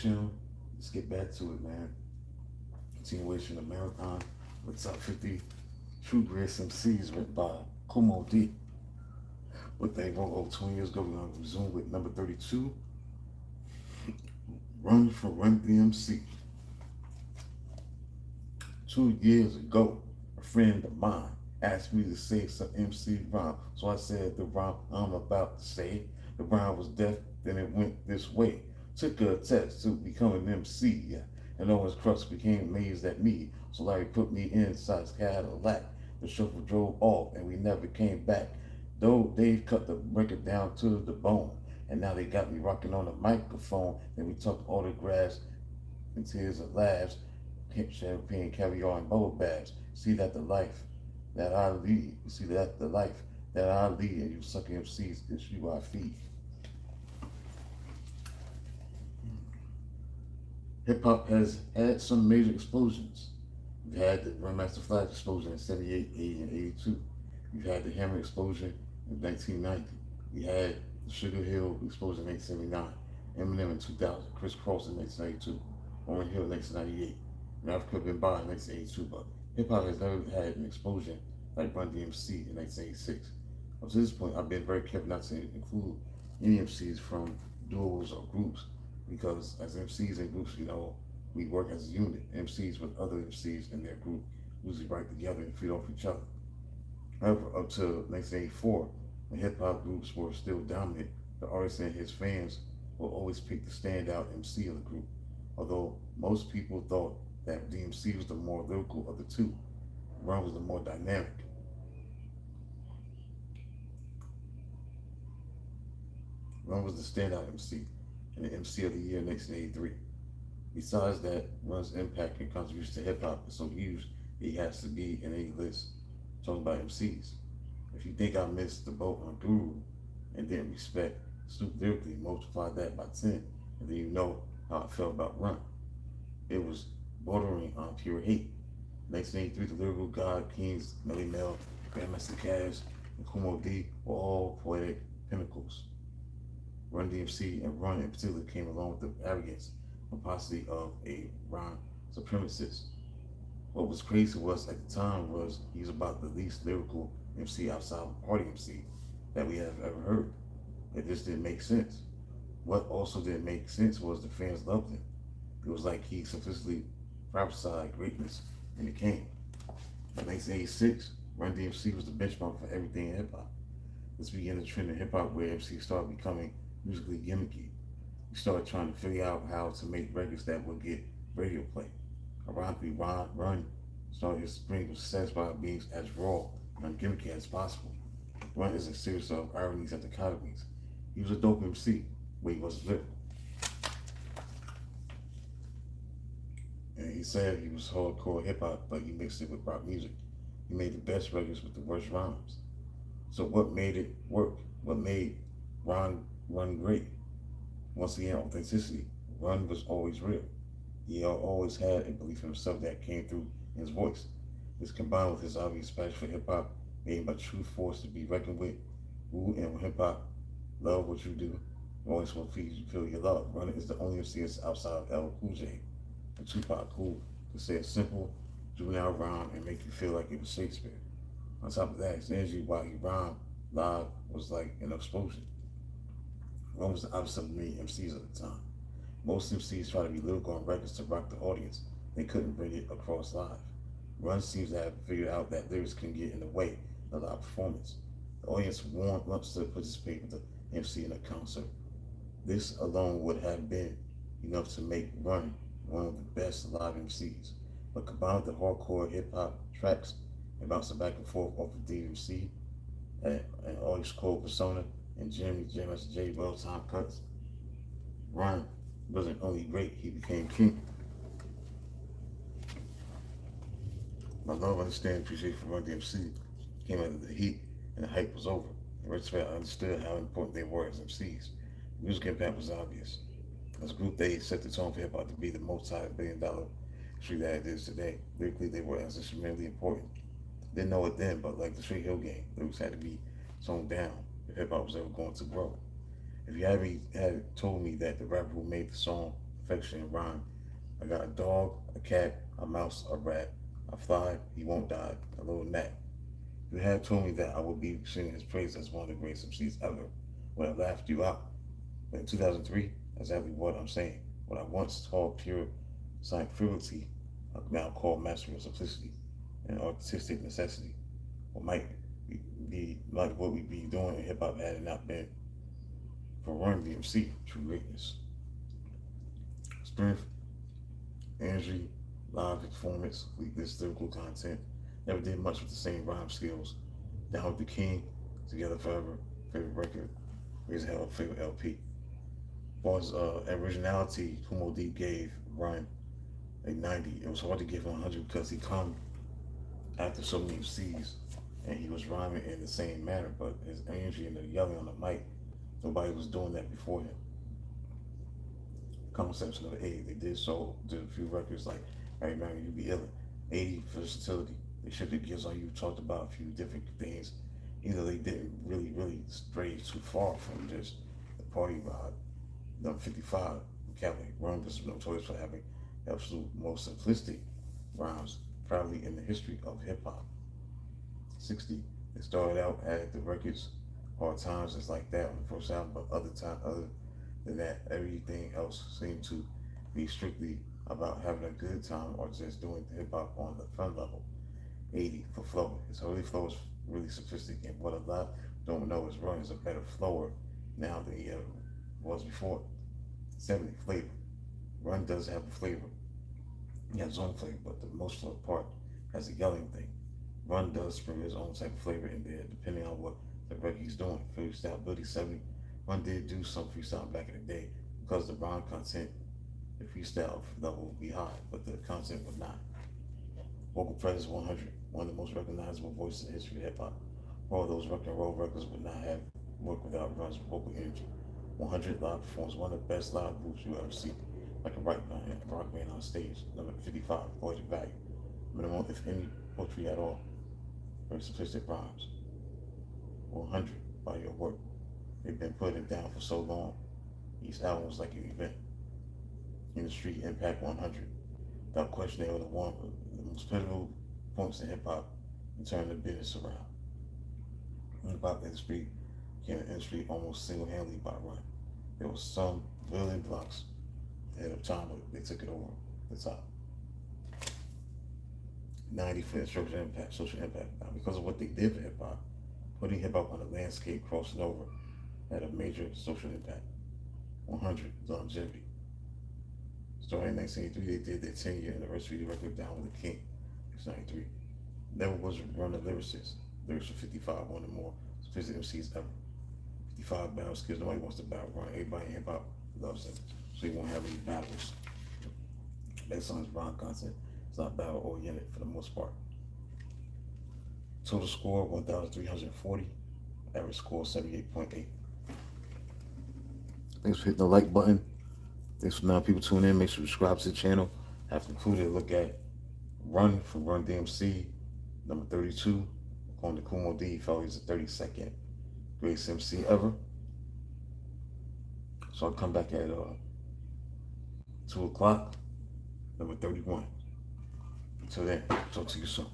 chilling. Let's get back to it, man. Continuation of marathon with top 50 true greatest MCs written by Kool D. What they wrote over 20 years ago, we're going to resume with number 32, Run for Run DMC. 2 years ago, a friend of mine asked me to say some MC rhyme. So I said the rhyme I'm about to say. The rhyme was deaf, then it went this way. Took a test to become an MC, and all his crux became amazed at me. So Larry put me inside his Cadillac. The chauffeur drove off, and we never came back. Though Dave cut the record down to the bone, and now they got me rocking on the microphone. Then we talked autographs and tears of laughs, champagne, caviar, and bubble baths. See that the life that I lead. You see that the life that I lead, and you suck MCs is you I feed. Hip hop has had some major explosions. We've had the Grandmaster Flash explosion in 78, 80, and 82. We've had the Hammer explosion in 1990. We had the Sugar Hill explosion in 1979. Eminem in 2000. Chris Cross in 1992. Warren Hill in 1998. And Africa Been By in 1982. But hip hop has never had an explosion like Run DMC in 1986. Up to this point, I've been very careful not to include any MCs from duos or groups because as MCs and groups, we work as a unit. MCs with other MCs in their group usually write together and feed off each other. However, up to 1984, when hip hop groups were still dominant, the artist and his fans will always pick the standout MC of the group. Although most people thought that DMC was the more lyrical of the two, Run was the more dynamic. Run was the standout MC and the MC of the year in 1983. Besides that, Run's impact and contribution to hip hop is so huge that he has to be in a list talking about MCs. If you think I missed the boat on Guru and didn't respect Snoop lyrically, multiply that by 10, and then you know how I felt about Run. It was bordering on pure hate. 1983, the lyrical god kings, Melly Mel, Grandmaster Caz, and Kool D were all poetic pinnacles. Run DMC and Run in particular came along with the arrogance and paucity of a rhyme supremacist. What was crazy was at the time was he was about the least lyrical MC outside of Party MC that we have ever heard. It just didn't make sense. What also didn't make sense was the fans loved him. It was like he simplistically prophesied greatness and it came. In 1986, Run DMC was the benchmark for everything in hip hop. This began the trend in hip hop where MCs started becoming musically gimmicky. We started trying to figure out how to make records that would get radio play. Ironically, Run started his spring of success by being as raw and gimmicky as possible. Run is a series of ironies and dichotomies. He was a dope MC, but he wasn't lyrical. And he said he was hardcore hip hop, but he mixed it with rock music. He made the best records with the worst rhymes. So what made it work? What made Run great? Once again, authenticity. Run was always real. He always had a belief in himself that came through in his voice. This combined with his obvious passion for hip hop made him a true force to be reckoned with. Woo and hip hop, love what you do. Always will feel your love. Run is the only MC outside of L. Cool J and Tupac who could say a simple juvenile rhyme and make you feel like it was Shakespeare. On top of that, his energy while he rhymed live was like an explosion. Run was the opposite of many MCs at the time. Most MCs try to be lyrical on records to rock the audience. They couldn't bring it across live. Run seems to have figured out that lyrics can get in the way of live performance. The audience wants to participate with the MC in a concert. This alone would have been enough to make Run one of the best live MCs. But combined with the hardcore hip hop tracks and bouncing back and forth off of DMC and Augie's Cold persona and Jimmy James J. well-time cuts, Run wasn't only great, he became king. My love, understanding, appreciation for Run DMC came out of the heat and the hype was over. In retrospect, I understood how important they were as MCs. The music impact was obvious. As a group, they set the tone for hip hop to be the multi-billion-dollar industry that it is today. Lyrically, they were as instrumentally important. Didn't know it then, but like the Straight Hill Gang, lyrics had to be toned down if hip hop was ever going to grow. If you had told me that the rapper who made the song affection, and rhyme. I got a dog, a cat, a mouse, a rat. I fly, he won't die, a little gnat. You had told me that I would be singing his praise as one of the greatest MCs ever. When I laughed you out. But in 2003, that's exactly what I'm saying. What I once called pure scientific frivolity, I now call mastery of simplicity and artistic necessity. What might be like what we'd be doing in hip hop had it not been for Run DMC, true greatness. Strength, energy, live performance, weakness, lyrical content. Never did much with the same rhyme skills. Down with the King, Together Forever, favorite record, Raise Hell, favorite LP. As far as originality, Kool Deep gave Run a 90. It was hard to give him 100 because he come after so many C's and he was rhyming in the same manner, but his energy and the yelling on the mic, nobody was doing that before him. Concepts of 80, they did a few records like Right Man, You Be Illin', 80 versatility. They shifted gears on you, talked about a few different things. Either they didn't really stray too far from just the party vibe. Number 55, Catholic Run was notorious for having the absolute most simplistic rhymes, probably in the history of hip hop. 60, they started out at the records, Hard Times, it's like that on the first album, but other than that, everything else seemed to be strictly about having a good time or just doing hip hop on the fun level. 80 for flow. His early flow is really simplistic, and what a lot don't know is Run is a better flower now than he ever was before. 70 flavor. Run does have a flavor. He has his own flavor, but the most part has a yelling thing. Run does bring his own type of flavor in there, depending on what the record he's doing. Freestyle ability 70. Run did do some freestyle back in the day because the rhyme content, the freestyle level would be high, but the content would not. Vocal presence 100, one of the most recognizable voices in the history of hip hop. All of those rock and roll records would not have worked without Run's vocal energy. 100 live performance, one of the best live groups you ever see, like a rock band on stage. Number 55, poetic value. Minimum, if any, poetry at all. Very simplistic rhymes. 100, by your work. They've been putting it down for so long. Each album was like an event. Industry impact 100. Without question, they were one of the most pivotal points in hip hop and turning the business around. The hip hop industry became an industry almost single-handedly by Run. There was some building blocks ahead of time, but they took it over the top. 90 for social impact. Now, because of what they did for hip hop, putting hip hop on the landscape, crossing over, had a major social impact. 100 longevity. Starting in 1983, they did their 10-year anniversary record Down with the King. It's 93. Never was Run a lyricist. Lyrics for 55, one of the more sophisticated MCs ever. 55 battle skills. Nobody wants to battle Run. Everybody in hip hop loves him, so he won't have any battles. Based on his rhyme content, it's not battle oriented for the most part. Total score 1,340. Average score 78.8. Thanks for hitting the like button. Thanks for now people tuning in. Make sure you subscribe to the channel. I've concluded a look at Run from Run DMC, number 32. On the Kool D, felt he's the 32nd greatest MC ever. So I'll come back at 2 o'clock, number 31. Until then, talk to you soon.